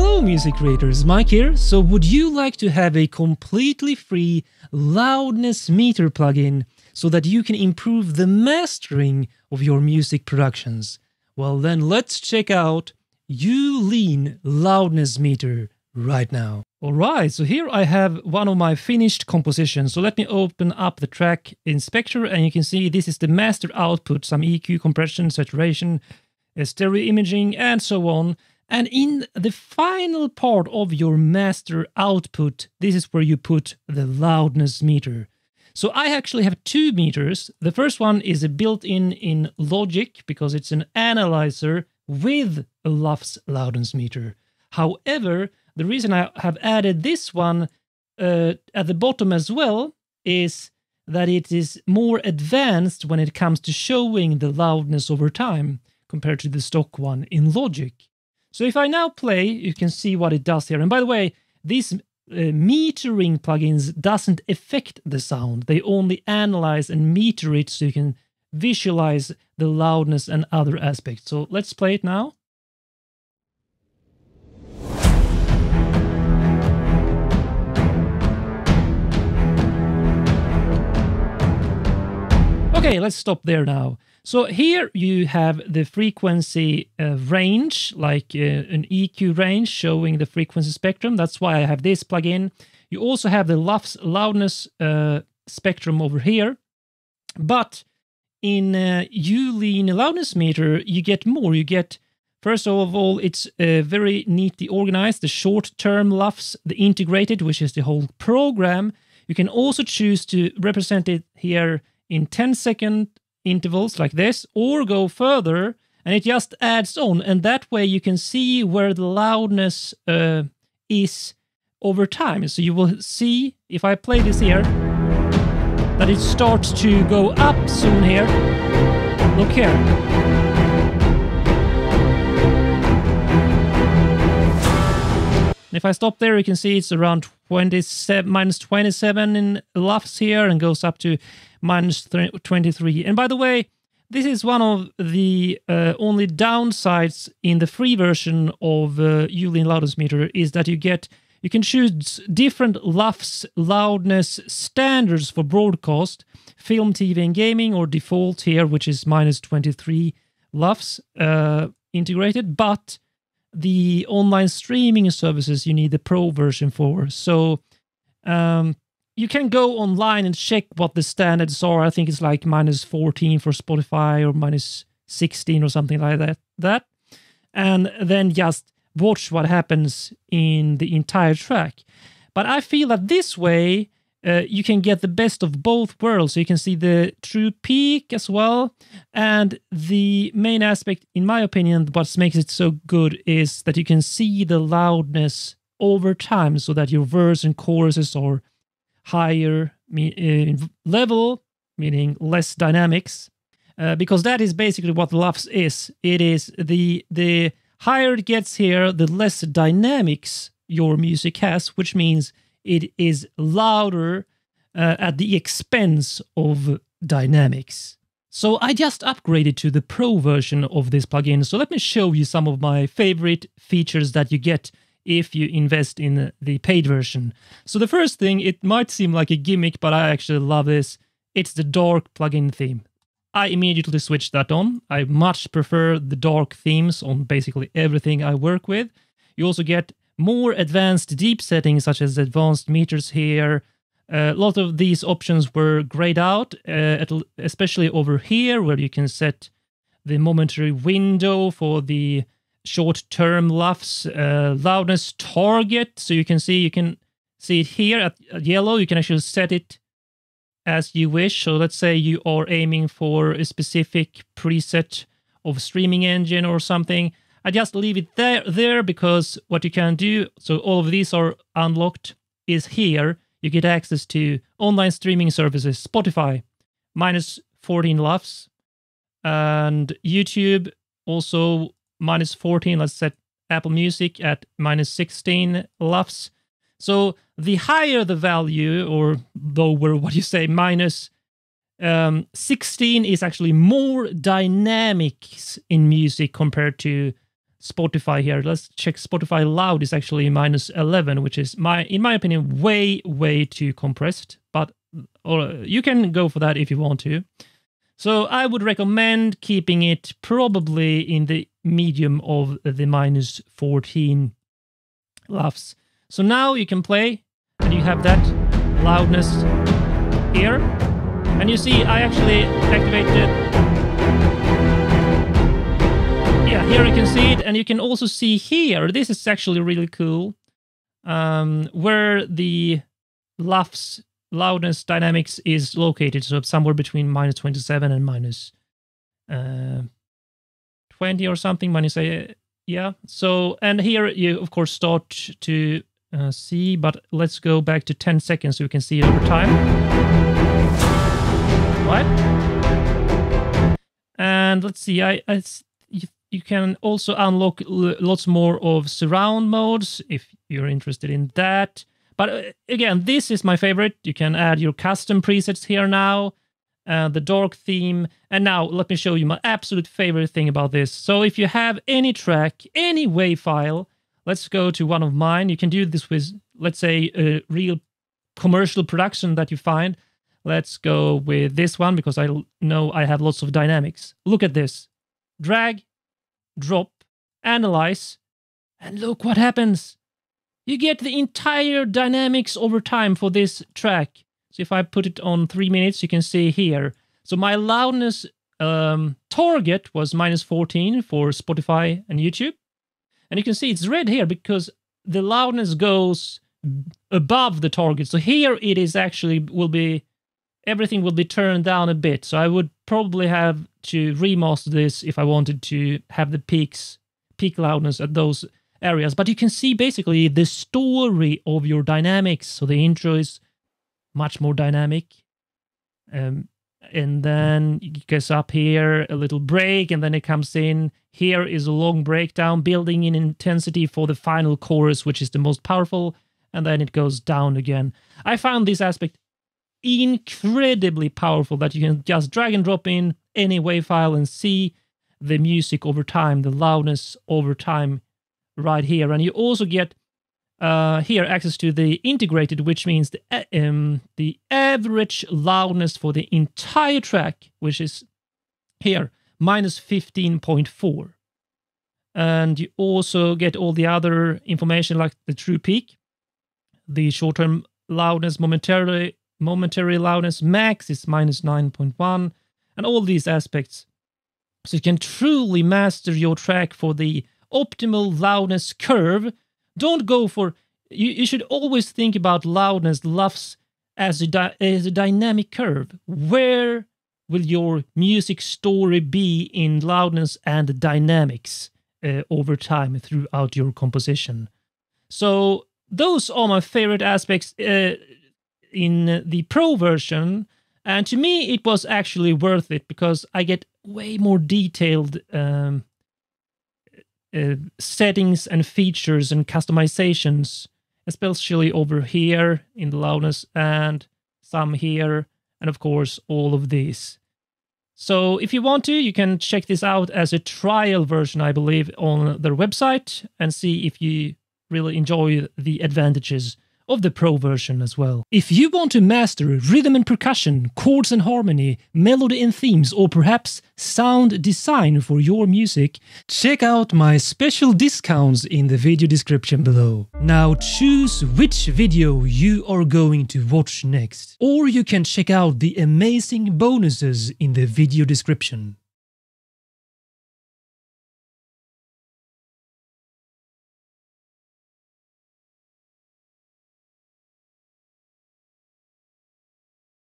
Hello music creators, Mike here. So would you like to have a completely free loudness meter plugin so that you can improve the mastering of your music productions? Well then let's check out Lean Loudness Meter right now. Alright, so here I have one of my finished compositions. So let me open up the track inspector and you can see this is the master output, some EQ, compression, saturation, stereo imaging and so on. And in the final part of your master output, this is where you put the loudness meter. So I actually have two meters. The first one is a built-in in Logic because it's an analyzer with a LUFS loudness meter. However, the reason I have added this one at the bottom as well is that it is more advanced when it comes to showing the loudness over time compared to the stock one in Logic. So if I now play, you can see what it does here. And by the way, these metering plugins doesn't affect the sound. They only analyze and meter it so you can visualize the loudness and other aspects. So let's play it now. Okay, let's stop there now. So here you have the frequency range, like an EQ range showing the frequency spectrum. That's why I have this plugin. You also have the LUFS loudness spectrum over here. But in Lean Loudness Meter, you get more. You get, first of all, it's very neatly organized. The short-term LUFS, the integrated, which is the whole program. You can also choose to represent it here in 10-second intervals like this, or go further and it just adds on, and that way you can see where the loudness is over time. So you will see, if I play this here, that it starts to go up soon here. Look here. And if I stop there, you can see it's around minus 27 in LUFS here and goes up to minus 23. And by the way, this is one of the only downsides in the free version of Lean Loudness Meter is that you can choose different LUFS loudness standards for broadcast, film, TV, and gaming, or default here, which is minus 23 LUFS integrated, but the online streaming services you need the pro version for. So you can go online and check what the standards are. I think it's like minus 14 for Spotify or minus 16 or something like that. And then just watch what happens in the entire track. But I feel that this way you can get the best of both worlds. So you can see the true peak as well. And the main aspect, in my opinion, what makes it so good is that you can see the loudness over time so that your verse and choruses are higher level, meaning less dynamics, because that is basically what LUFS is. It is the higher it gets here, the less dynamics your music has, which means it is louder at the expense of dynamics. So I just upgraded to the pro version of this plugin. So let me show you some of my favorite features that you get if you invest in the paid version. So the first thing, it might seem like a gimmick, but I actually love this. It's the dark plugin theme. I immediately switched that on. I much prefer the dark themes on basically everything I work with. You also get more advanced deep settings such as advanced meters here. A lot of these options were grayed out, especially over here where you can set the momentary window for the short-term LUFS loudness target. So you can see it here at yellow. You can actually set it as you wish. So let's say you are aiming for a specific preset of streaming engine or something. I just leave it there because what you can do, so all of these are unlocked, is here you get access to online streaming services, Spotify, minus 14 LUFS, and YouTube also minus 14. Let's set Apple Music at minus 16 LUFS. So the higher the value, or lower, what you say, minus 16 is actually more dynamics in music compared to Spotify here. Let's check Spotify Loud is actually -11, which is, in my opinion, way too compressed. But you can go for that if you want to. So I would recommend keeping it probably in the medium of the -14 LUFS. So now you can play, and you have that loudness here. And you see, I actually activated it. Yeah, here you can see it, and you can also see here, this is actually really cool, where the LUFS loudness dynamics is located, so somewhere between -27 and -20 or something, when you say, yeah. So, and here you, of course, start to see, but let's go back to 10 seconds so you can see it over time. Right? And let's see, you can also unlock lots more of surround modes if you're interested in that. But again, this is my favorite. You can add your custom presets here now, the dark theme. And now let me show you my absolute favorite thing about this. So if you have any track, any WAV file, let's go to one of mine. You can do this with, let's say, a real commercial production that you find. Let's go with this one because I know I have lots of dynamics. Look at this. Drag, drop, analyze, and look what happens. You get the entire dynamics over time for this track. So if I put it on 3 minutes, you can see here. So my loudness target was -14 for Spotify and YouTube. And you can see it's red here because the loudness goes above the target. So here it is actually everything will be turned down a bit. So I would probably have to remaster this if I wanted to have the peak loudness at those areas. But you can see basically the story of your dynamics. So the intro is much more dynamic. And then it goes up here, a little break, and then it comes in. Here is a long breakdown, building in intensity for the final chorus, which is the most powerful, and then it goes down again. I found this aspect incredibly powerful, that you can just drag and drop in any WAV file and see the music over time, the loudness over time right here. And you also get here access to the integrated, which means the average loudness for the entire track, which is here, -15.4. And you also get all the other information like the true peak, the short-term loudness, momentary loudness, max is -9.1, and all these aspects. So you can truly master your track for the optimal loudness curve. Don't go for... You should always think about loudness, LUFS, as a dynamic curve. Where will your music story be in loudness and dynamics over time throughout your composition? So those are my favorite aspects in the Pro version. And to me, it was actually worth it because I get way more detailed settings and features and customizations, especially over here in the loudness and some here, and of course all of these. So if you want to, you can check this out as a trial version, I believe, on their website and see if you really enjoy the advantages of the Pro version as well. If you want to master rhythm and percussion, chords and harmony, melody and themes, or perhaps sound design for your music, check out my special discounts in the video description below. Now choose which video you are going to watch next, or you can check out the amazing bonuses in the video description.